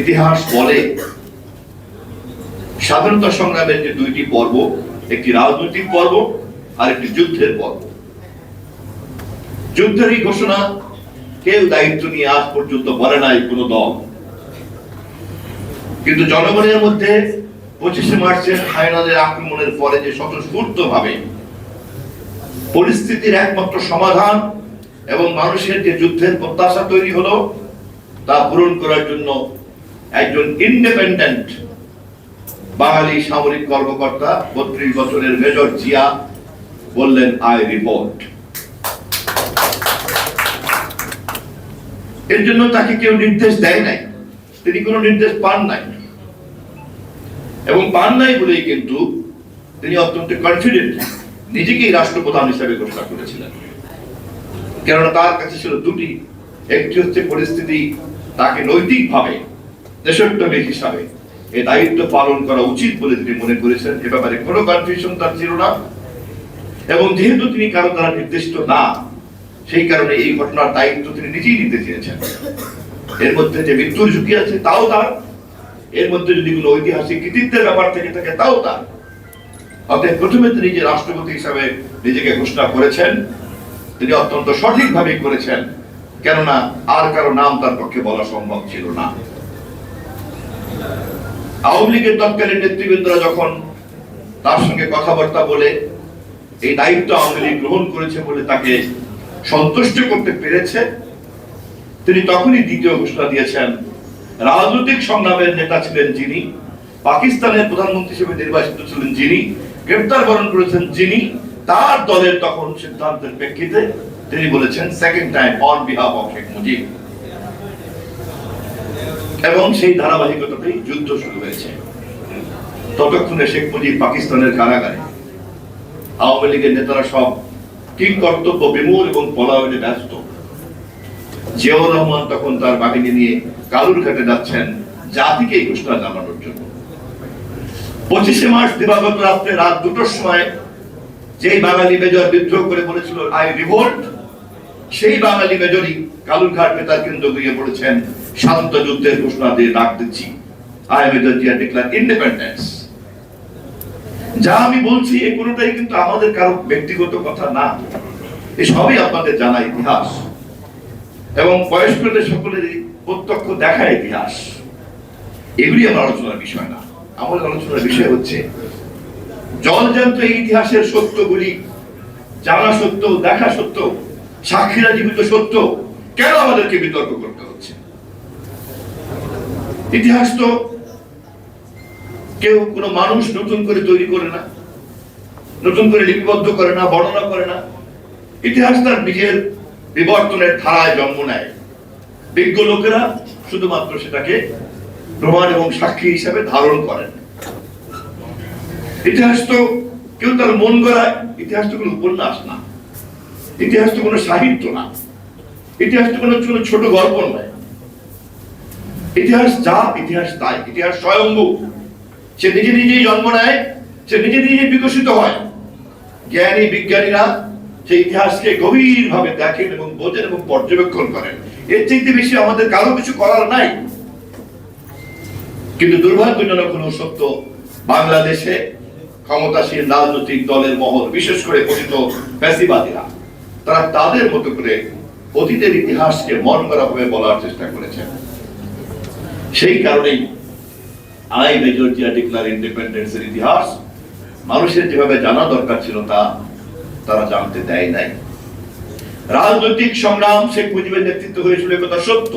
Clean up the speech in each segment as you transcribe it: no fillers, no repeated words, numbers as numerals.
ইতিহাস বলে স্বাধীনতা সংগ্রামের যে দুইটি পর্ব, একটি রাজনৈতিক পর্ব আর একটি যুদ্ধের পর্ব। যুদ্ধের এই ঘোষণা কেউ দায়িত্ব নিয়ে আজ পর্যন্ত বলে নাই কোন দল, কিন্তু জনগণের মধ্যে 25শে মার্চের ফাইনালের আক্রমণের পরে যে স্বতঃস্ফূর্ত ভাবে পরিস্থিতির একমাত্র সমাধান এবং মানুষের যে যুদ্ধের প্রত্যাশা তৈরি হলো তা পূরণ করার জন্য একজন ইন্ডিপেন্ডেন্ট বাঙালি সামরিক কর্মকর্তা 32 বছরের মেজর জিয়া বললেন, আই রিপোর্ট। এর জন্য তাকে কেউ নির্দেশ দেয় নাই, তিনি কোনো নির্দেশ পান নাই, এবং পান নাই বলেই কিন্তু তিনি অত্যন্ত কনফিডেন্ট নিজেকেই রাষ্ট্রপ্রধান হিসেবে ঘোষণা করেছিলেন। কেননা তার কাছে ছিল দুটি, একটি হচ্ছে পরিস্থিতি তাকে নৈতিকভাবে দেশপ্রেমিক হিসাবে এই দায়িত্ব পালন করা উচিত বলে তিনি মনে করেছেন, এ ব্যাপারে কোনো কনফিউশন তার ছিল না, এবং যেহেতু তিনি কারো দ্বারা নির্দিষ্ট না, সেই কারণে এই ঘটনার দায়িত্ব তিনি নিজেই নিতে চেয়েছেন। এর মধ্যে যে মৃত্যুর ঝুঁকি আছে তাও তার, এর মধ্যে যদি কোনো ঐতিহাসিক কৃতিত্বের ব্যাপার থেকে থাকে তাও তার। অতএব প্রথমে তিনি যে রাষ্ট্রপতি হিসাবে নিজেকে ঘোষণা করেছেন তিনি অত্যন্ত সঠিকভাবে করেছেন, কেননা আর কারো নাম তার পক্ষে বলা সম্ভব ছিল না। আওয়ামী লীগের তৎকালীন নেতৃবৃন্দরা যখন তার সঙ্গে কথাবার্তা বলে এই দায়িত্ব আওয়ামী লীগ গ্রহণ করেছে বলে তাকে সন্তুষ্ট করতে পেরেছে, তিনি তখনই দ্বিতীয় ঘোষণা দিয়েছেন, রাজনৈতিক সংগ্রামের নেতা ছিলেন যিনি, পাকিস্তানের প্রধানমন্ত্রী হিসেবে নির্বাচিত ছিলেন যিনি, গ্রেফতার বরণ করেছেন যিনি, তার দলের তখন সিদ্ধান্তের প্রেক্ষিতে তিনি বলেছেন second time on behalf of Sheikh Mujib, এবং সেই ধারাবাহিকতাতেই যুদ্ধ শুরু হয়েছে। ততক্ষণে শেখ মুজিব পাকিস্তানের কারাগারে, আওয়ামী লীগের নেতারা সব কি কর্তব্য বিমূল এবং পলায়নে ব্যস্ত। জিয়াউর রহমান তখন তার বাহিনী নিয়ে কালুরঘাটে যাচ্ছেন জাতিকে এই ঘোষণা জানানোর জন্য। 25শে মার্চ দিবাগত রাত্রে রাত 2টার সময় যেই বাঙালি মেজর বিদ্রোহ করে বলেছিল আই রিভোল্ট, সেই বাঙালি মেজরই কালুরঘাট নেতার কেন্দ্র দিয়ে পড়েছেন শান্ত যুদ্ধের ঘোষণা দিয়ে ডাক দিচ্ছি, I major Zia declare independence. যা আমি বলছি এই কোনোটাই কিন্তু আমাদের কারো ব্যক্তিগত কথা না, এই সবই আপনাদের জানা ইতিহাস এবং বয়স্কদের সকলেরই প্রত্যক্ষ দেখা ইতিহাস। এগুলি আমার আলোচনার বিষয় না। আমাদের আলোচনার বিষয় হচ্ছে জলজান্ত এই ইতিহাসের সত্যগুলি জানা সত্য, দেখা সত্য, সাক্ষীরা জীবিত সত্য, কেন আমাদেরকে বিতর্ক করতে হচ্ছে? ইতিহাস তো কেউ কোনো মানুষ নতুন করে তৈরি করে না, নতুন করে লিপিবদ্ধ করে না, বর্ণনা করে না। ইতিহাস তার নিজের বিবর্তনের ধারায় জন্ম নেয়। বিজ্ঞ লোকেরা শুধুমাত্র সেটাকে প্রমাণ এবং সাক্ষী হিসাবে ধারণ করেন। ইতিহাস তো কেউ তার মন গড়ায়, ইতিহাস তো কোনো উপন্যাস না, ইতিহাস তো কোনো সাহিত্য না, ইতিহাস তো কোনো ছোট গল্প নয়। ইতিহাস যা ইতিহাস তাই, ইতিহাস স্বয়ম্ভু, সে নিজে নিজেই জন্ম নেয়, সে নিজে নিজেই বিকশিত হয়। জ্ঞানী বিজ্ঞানীরা সেই ইতিহাসকে গভীরভাবে দেখেন এবং বোঝেন এবং পর্যবেক্ষণ করেন। এর চাইতে বেশি আমাদের কারো কিছু করার নাই। কিন্তু দুর্ভাগ্যজনক হলো সত্য, বাংলাদেশে ক্ষমতাসীন রাজনৈতিক দলের মহল, বিশেষ করে কথিত ফ্যাসিবাদীরা, তারা তাদের মতো করে অতীতের ইতিহাসকে মন করা ভাবে বলার চেষ্টা করেছেন। সেই কারণেই আই মেজর জিয়া ডিক্লেয়ার ইন্ডিপেন্ডেন্সের ইতিহাস মানুষের যেভাবে জানা দরকার ছিল তা তারা জানতে দেয় নাই। রাজনৈতিক সংগ্রাম শেখ মুজিবের নেতৃত্ব হয়েছিল, কথা সত্য,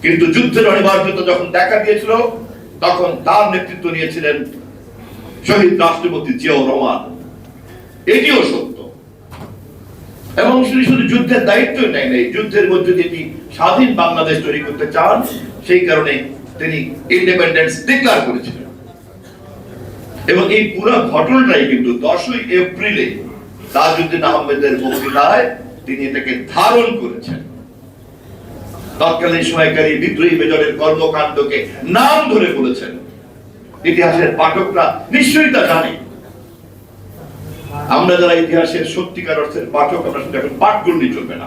কিন্তু যুদ্ধের অনিবার্যতা যখন দেখা দিয়েছিল তখন তার নেতৃত্ব নিয়েছিলেন শহীদ রাষ্ট্রপতি জিয়াউর রহমান, এটিও সত্য। এবং শুধু যুদ্ধের দায়িত্ব নেয় নাই, যুদ্ধের মধ্যে তিনি স্বাধীন বাংলাদেশ তৈরি করতে চান, সেই কারণে তিনি ইন্ডিপেন্ডেন্স ডিক্লেয়ার করেছিলেন। এবং এই পুরো ঘটনাটাই কিন্তু 10ই এপ্রিলে তাজউদ্দিন আহমেদের বক্তৃতায় তিনি এটাকে ধারণ করেছেন। তৎকালীন সময়কারী বিদ্রোহী মেজরের কর্মকাণ্ডকে নাম ধরে বলেছেন। ইতিহাসের পাঠকরা নিশ্চয়ই তা জানে। আমরা যারা ইতিহাসের সত্যিকার অর্থের পাঠক, আমরা শুধু এখন পাঠ করলেই চলবে না।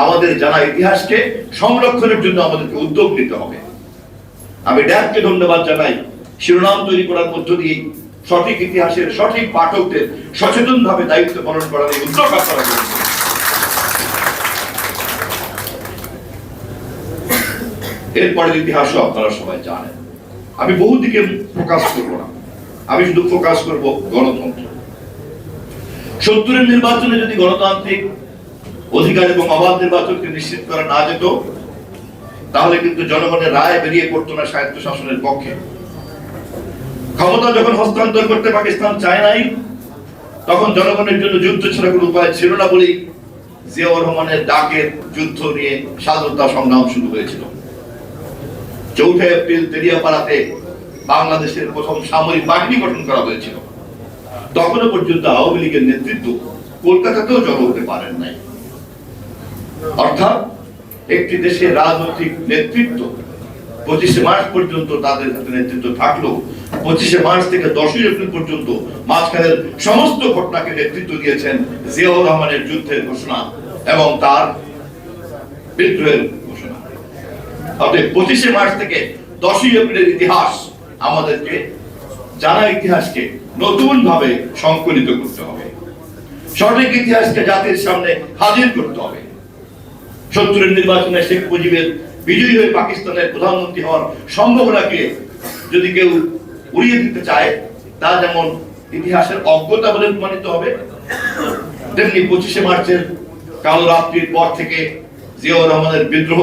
আমাদের জানা ইতিহাসকে সংরক্ষণের জন্য আমাদেরকে উদ্যোগ নিতে হবে। আমি ড্যাবকে ধন্যবাদ জানাই শিরোনাম তৈরি করার মধ্য দিয়ে সঠিক ইতিহাসের সঠিক পাঠকদের সচেতন ভাবে দায়িত্ব পালন করার এই উদ্যোগ আপনারা করেছেন। এরপরের ইতিহাসও আপনারা সবাই জানেন। আমি বহু দিকে ফোকাস করব না, আমি শুধু ফোকাস করব গণতন্ত্র। 70-এর নির্বাচনে যদি গণতান্ত্রিক অধিকার এবং অবাধ নির্বাচনকে নিশ্চিত করা না যেত, তাহলে কিন্তু জনগণের রায় বেরিয়ে পড়তো না স্বায়ত্ত শাসনের পক্ষে। ক্ষমতা যখন হস্তান্তর করতে পাকিস্তান চায় নাই, তখন জনগণের জন্য যুদ্ধ ছাড়া কোনো উপায় ছিল না বলেই জিয়াউর রহমানের ডাকের যুদ্ধ নিয়ে স্বাধীনতা সংগ্রাম শুরু হয়েছিল। 4 এপ্রিল তেলিয়াপাড়াতে বাংলাদেশের প্রথম সামরিক বাহিনী গঠন করা হয়েছিল। তখনও পর্যন্ত আওয়ামী লীগের নেতৃত্ব কলকাতাতেও জড়ো হতে পারেন নাই। অর্থাৎ একটি দেশের রাজনৈতিক নেতৃত্ব 25শে মার্চ পর্যন্ত তাদের হাতে নেতৃত্ব থাকলেও 25শে মার্চ থেকে 10ই এপ্রিল পর্যন্ত মাঝখানের সমস্ত ঘটনাকে নেতৃত্ব দিয়েছেন জিয়াউর রহমানের যুদ্ধের ঘোষণা এবং তার বিদ্রোহের ঘোষণা। অর্থাৎ 25শে মার্চ থেকে 10ই এপ্রিলের ইতিহাস আমাদেরকে জানা ইতিহাসকে নতুন ভাবে সংকলিত করতে হবে, সঠিক ইতিহাসকে জাতির সামনে হাজির করতে হবে। 70-এর নির্বাচনে শেখ মুজিবের বিজয়ী হয়ে পাকিস্তানের প্রধানমন্ত্রী হওয়ার সম্ভাবনাকে যদি কেউ উড়িয়ে দিতে চায়, তা যেমন ইতিহাসের অজ্ঞতা বলে প্রমাণিত হবে, তেমনি 25শে মার্চের কালো রাত্রির পর থেকে জিয়াউর রহমানের বিদ্রোহ,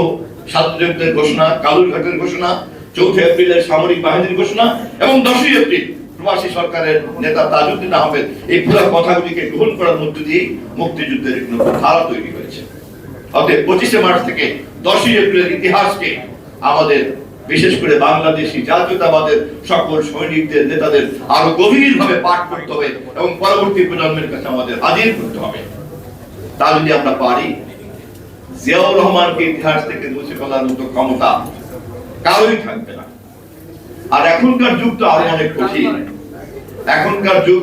স্বাধীনতার ঘোষণা, কালুরঘাটের ঘোষণা, 4 এপ্রিলের সামরিক বাহিনীর ঘোষণা এবং 10ই এপ্রিল প্রবাসী সরকারের নেতা তাজউদ্দিন আহমেদ এই পুরো কথাগুলিকে গ্রহণ করার মধ্য দিয়ে মুক্তিযুদ্ধের এক নতুন ধারা তৈরি হয়েছে। অতএব 25শে মার্চ থেকে 10ই এপ্রিলের ইতিহাসকে আমাদের, বিশেষ করে বাংলাদেশি জাতীয়তাবাদের সকল সৈনিকদের, নেতাদের আরো গভীরভাবে পাঠ করতে হবে এবং পরবর্তী প্রজন্মের কাছে আমাদের হাজির করতে হবে। তা যদি আমরা পারি, জিয়াউর রহমানকে ইতিহাস থেকে মুছে ফেলার মতো ক্ষমতা কারোই থাকবে না। আর এখনকার যুগ তো আরো অনেক কঠিন। এখনকার যুগ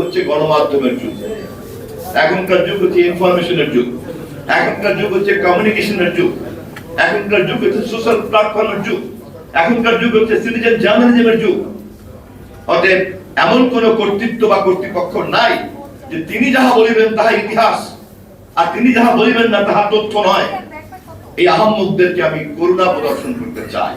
হচ্ছে গণমাধ্যমের যুগ, এখনকার যুগ হচ্ছে ইনফরমেশনের যুগ, এখনকার যুগ হচ্ছে কমিউনিকেশনের যুগ, এখনকার যুগ হচ্ছে সোশ্যাল প্ল্যাটফর্মের যুগ, এখনকার যুগ হচ্ছে সিটিজেন জার্নালিজমের যুগ। অতএব এমন কোন কর্তৃত্ব বা কর্তৃপক্ষ নাই যে তিনি যাহা বলিবেন তাহা ইতিহাস, আর তিনি যাহা বলিবেন না তাহা তথ্য নয়। এই আহাম্মকদেরকে আমি করুণা প্রদর্শন করতে চাই।